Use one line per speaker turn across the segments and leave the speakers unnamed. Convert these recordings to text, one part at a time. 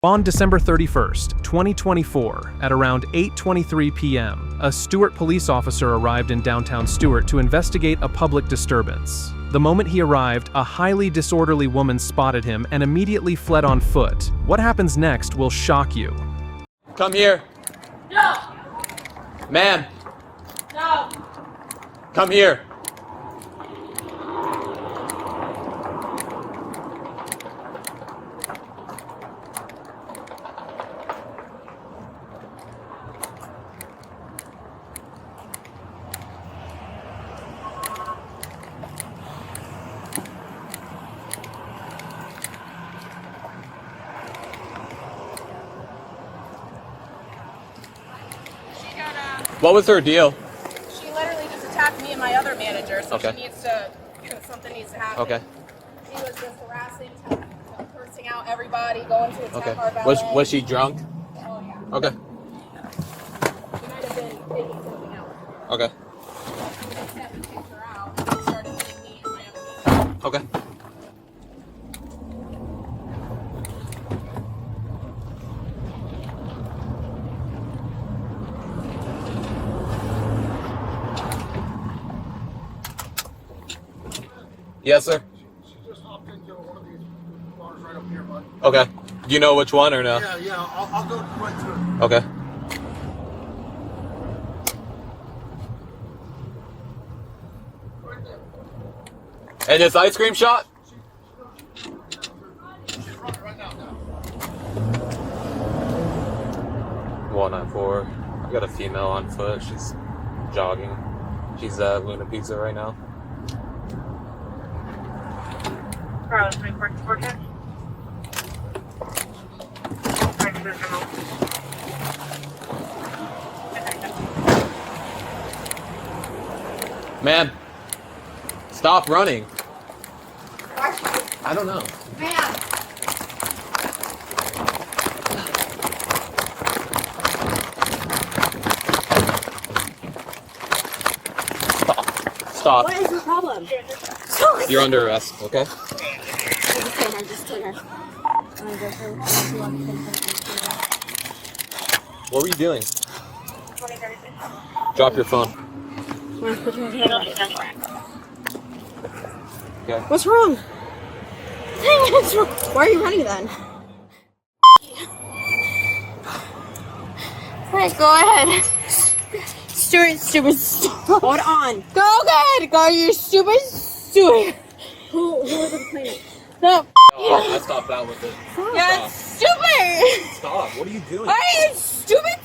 On December 31st, 2024, at around 8:23 p.m., a Stewart police officer arrived in downtown Stewart to investigate a public disturbance. The moment he arrived, a highly disorderly woman spotted him and immediately fled on foot. What happens next will shock you.
Come here.
No!
Ma'am,
No!
come here. What was her deal?
She literally just attacked me and my other manager, so
Okay.
she needs to, something needs to happen.
Okay.
She was just harassing, cursing out everybody, going to attack
Okay.
our valet.
Was she drunk?
Oh, yeah.
Okay.
She might have been taking something out.
Okay.
We just had to take her out. She started hitting me and my other manager.
Okay. Yes, sir.
She just hopped into one of these bars right up here, bud.
Okay. Do you know which one or no?
Yeah, I'll go right through.
Okay.
Right there.
And this ice cream shop?
She's running right now.
194. I got a female on foot. She's jogging. She's at Luna Pizza right now.
Carlos, 24 forecast.
Man, stop running.
Why?
I don't know.
Man!
Stop.
What is your problem?
You're under arrest, okay?
I'm just kidding.
What were you doing? Drop your phone. Okay.
What's wrong? What's wrong? Why are you running then?
Alright, go ahead. Stupid.
Hold on.
Go ahead. Go, you stupid.
Who was the complainant?
No.
I stopped that with it.
You're stupid.
Stop. What are you doing?
Are you stupid?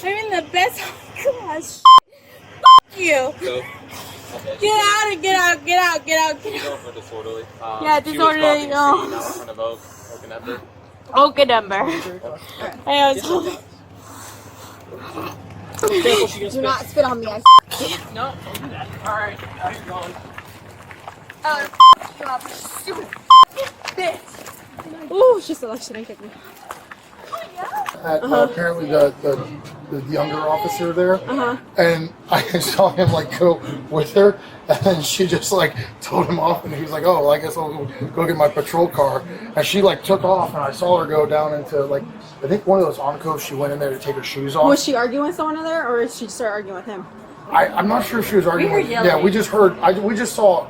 I'm in the best class. Fuck you.
Go. Okay.
Get out.
You're going for disorderly.
Yeah,
she was
disorderly,
crossing
oh.
the street out in front of Oak Ember.
Okay, number. I was
Do not spit on me.
No, don't do that. Alright, you're going.
you up, stupid bitch.
Ooh, she still she didn't kick me.
Apparently the younger officer there, and I saw him like go with her, and then she just like told him off, and he was like, "Oh, well, I guess I'll go get my patrol car." And she like took off, and I saw her go down into like I think one of those alcoves. She went in there to take her shoes off.
Was she arguing with someone in there, or did she start arguing with him?
I'm not sure if she was arguing. with, yeah, we just heard. I just saw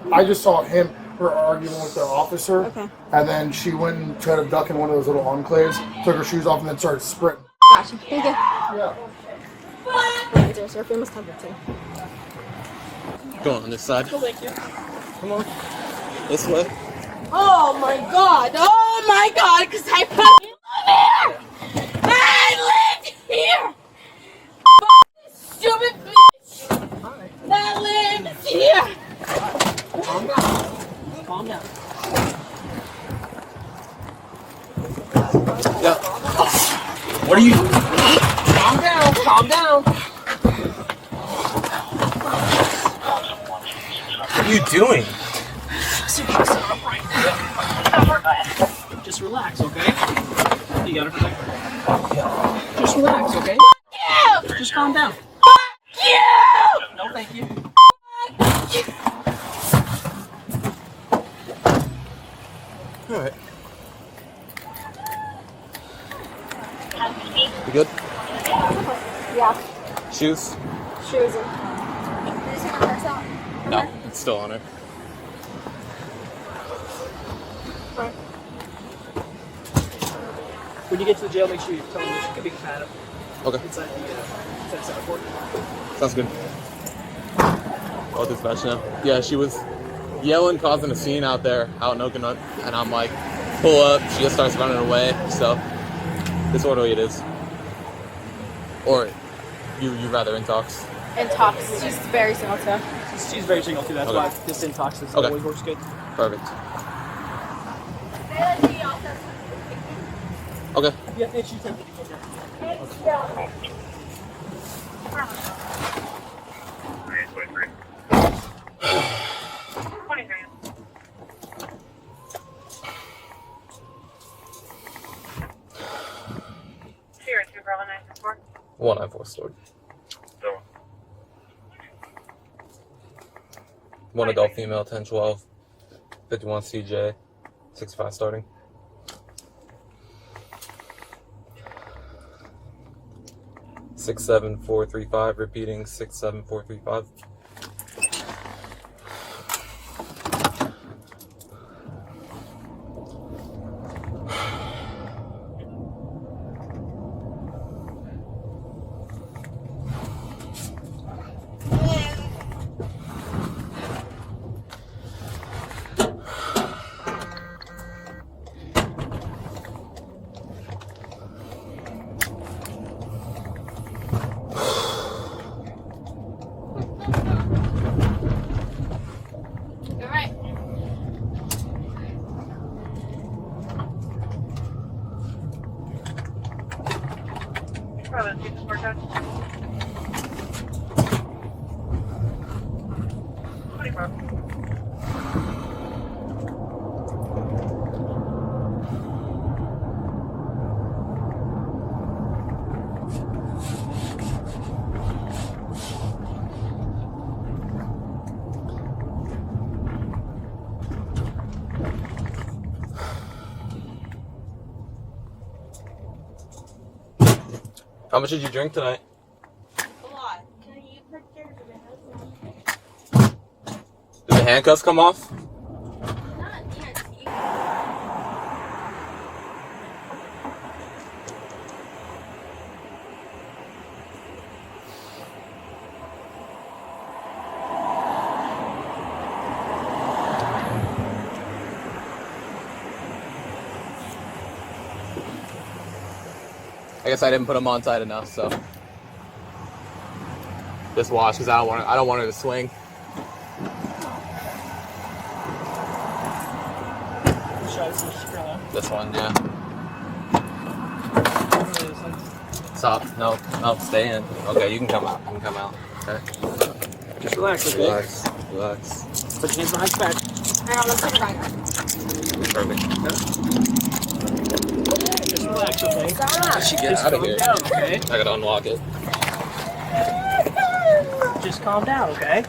him. Her arguing with the officer, and then she went and tried to duck in one of those little enclaves, took her shoes off, and then started sprinting.
Gotcha. Thank you.
Yeah.
Right there, sir. Famous temple too.
Go on this side.
Oh, thank you.
Come on. This way.
Oh my god, because I fucking live here! I live here! Fuck this stupid bitch that lives here!
Calm down. Calm down.
Yeah. What are you?
Calm down. Calm down.
What are you doing?
Just relax, okay? You gotta protect. Just relax, okay?
Fuck you!
Just calm down.
Fuck you!
No, thank you.
Fuck you!
All right. You good?
Yeah.
Shoes?
Shoes.
Did you take her purse out?
No, it's still on her.
When you get to the jail, make sure you tell them there's a big pad
Okay.
inside the cell court.
Sounds good. Oh, dispatch now. Yeah, she was yelling, causing a scene out there, out in Oakland, and I'm like, pull up. She just starts running away. So, disorderly it is. Or you rather intox.
Intox. She's very similar to.
She's very single too. That's
Okay.
why this intox is
Okay.
always works good.
Perfect. Okay.
Yeah, and she takes it.
Sierra 2 Bravo 964.
194 stored.
So,
One adult female, 10-12, 51 CJ, 65 starting. Six seven 435 repeating 67435.
All right.
Bravo 2 support code. 24.
How much did you drink tonight?
A lot. Can you picture the
Did the handcuffs come off?
Not yet.
I guess I didn't put them on tight enough, so just watch because I don't want her to swing. This one, yeah. Stop. No, stay in. Okay, you can come out. You can come out. Okay.
Just relax, okay?
Relax.
Put your hands behind your back.
Hang on, let's take her back.
Perfect.
Just relax, okay?
She get out of here.
Down, okay?
I gotta unlock it.
Just calm down, okay?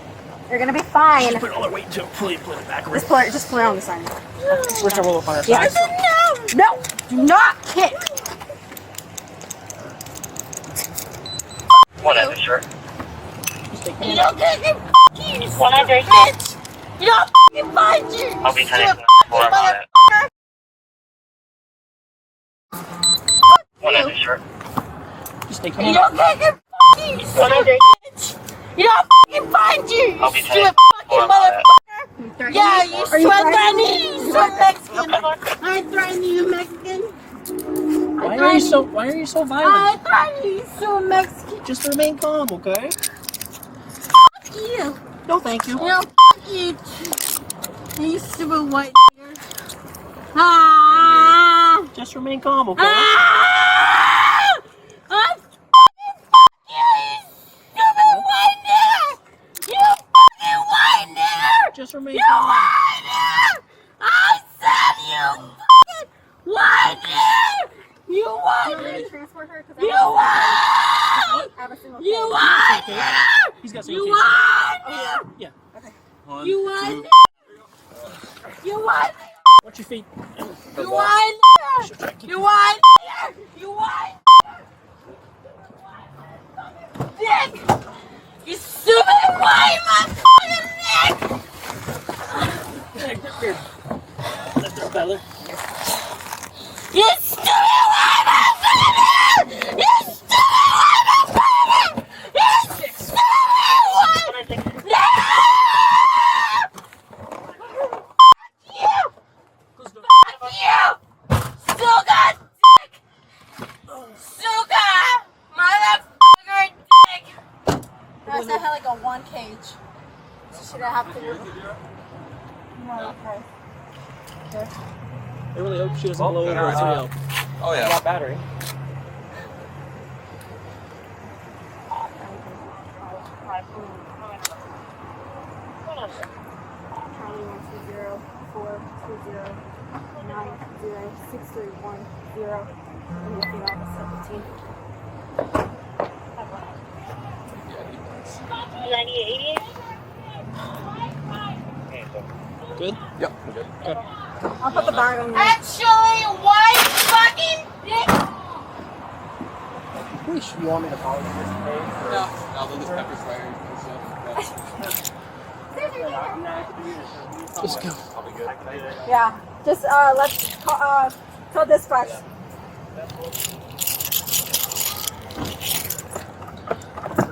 You're gonna be fine.
Just put all the weight into it. Pull it back.
Just pull it on the side.
Push her a little on her
Yeah.
side.
No, do not kick.
One other shirt.
Just take
You don't get it, you
100.
bitch. You don't fucking find you.
I'll be
stupid
10 on it.
motherfucker.
1 other shirt.
Just take
You
hands.
don't get it, fucking stupid
100.
bitch. You don't fucking find you.
I'll be
You
10
stupid fucking
on it.
motherfucker. Yeah, you threatening me. You Mexican. I threaten you, Mexican.
Why are you so violent?
I threaten you, so Mexican.
Just remain calm, okay?
Fuck you.
No, thank you.
You know, fuck you. You stupid white nigger. Ah!
Just remain calm, okay?
Ah! I fucking fuck you, you stupid white nigger! You fucking white nigger!
Just remain
You
calm.
white nigger! I said you fucking white nigger! You white nigger!
Transport her because
You white!
I have a single
You
kid.
white nigger!
He's got some
You
kids.
white nigger!
Yeah.
You white nigger! You white nigger!
Watch your feet.
You white nigger! You white nigger! You white nigger! stupid white motherfucking
Here. Lift her up, Heather.
You stupid white motherfucking You stupid white motherfucking You stupid white No! Fuck you! Suka dick! Suka! Motherfucker dick!
Guys, I had like a 1 cage. So should I have to do? No, okay.
I really hope she doesn't blow over a 3L.
Oh yeah.
Got battery.
Charlie 120-420-90631-0. And if you have a 17.
9888?
Good?
Yep. I'm good.
I'll put the bag on there.
Actually, white fucking dick!
You want me to follow this page?
No, I'll do this pepper spray and stuff.
Just go.
I'll be good.
Yeah. Just let's call dispatch.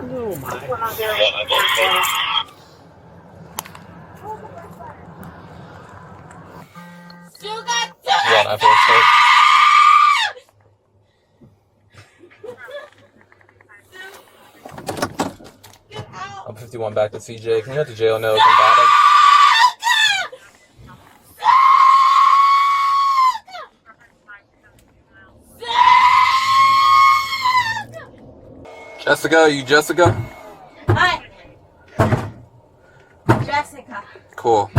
Oh my.
Suka
Yeah, I feel safe.
Get out!
I'm 51 back to CJ. Can you let the jail know it's bad? Jessica, you Jessica?
Hi. Jessica.
Cool.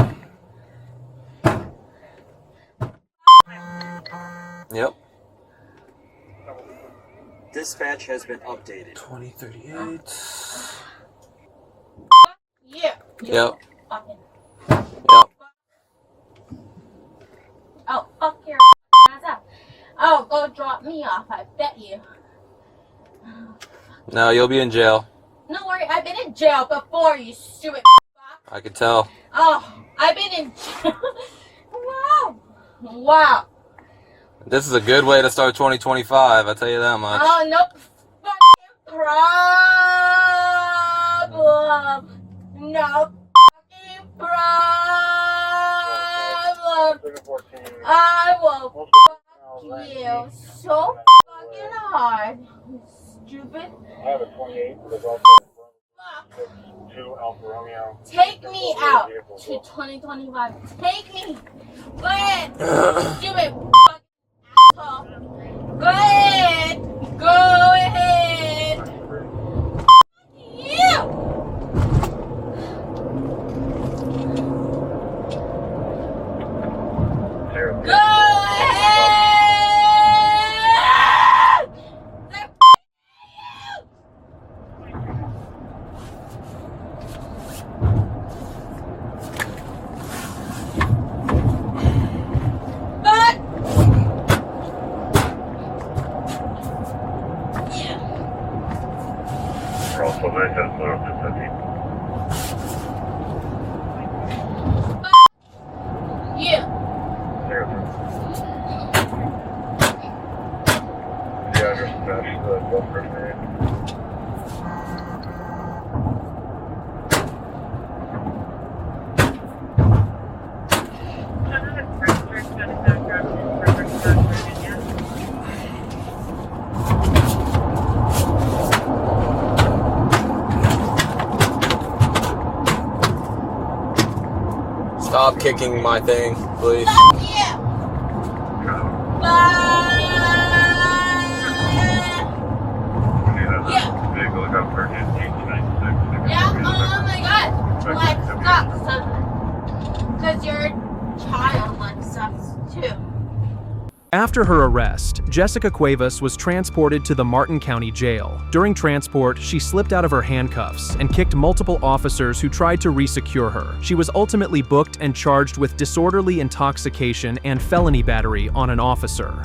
Yep.
Dispatch has been updated.
2038.
Yeah.
Yep.
Fucking.
Yep.
Oh, fuck your ass up. Oh, go drop me off. I bet you.
No, you'll be in jail.
No worry, I've been in jail before, you stupid fuck.
I could tell.
Oh, I've been in jail. Wow. Wow.
This is a good way to start 2025, I tell you that much.
Oh, no fucking problem. No fucking problem. I will fuck you so fucking hard. Stupid.
I have a 28, but there's also
Fuck.
2 Alfa Romeo.
Take me out to 2025. Take me. Go ahead. Stupid fucking asshole. Go ahead. Go ahead. You. Go ahead.
Also, they have sort of this,
Yeah.
Yeah, just smash the golf first name.
Stop kicking my thing, please.
Fuck you. Bye. Yeah.
Vehicle got purchased 1896.
Yeah. Oh my God. Like sucks. Because you're a child. Like sucks too.
After her arrest, Jessica Cuevas was transported to the Martin County Jail. During transport, she slipped out of her handcuffs and kicked multiple officers who tried to resecure her. She was ultimately booked and charged with disorderly intoxication and felony battery on an officer.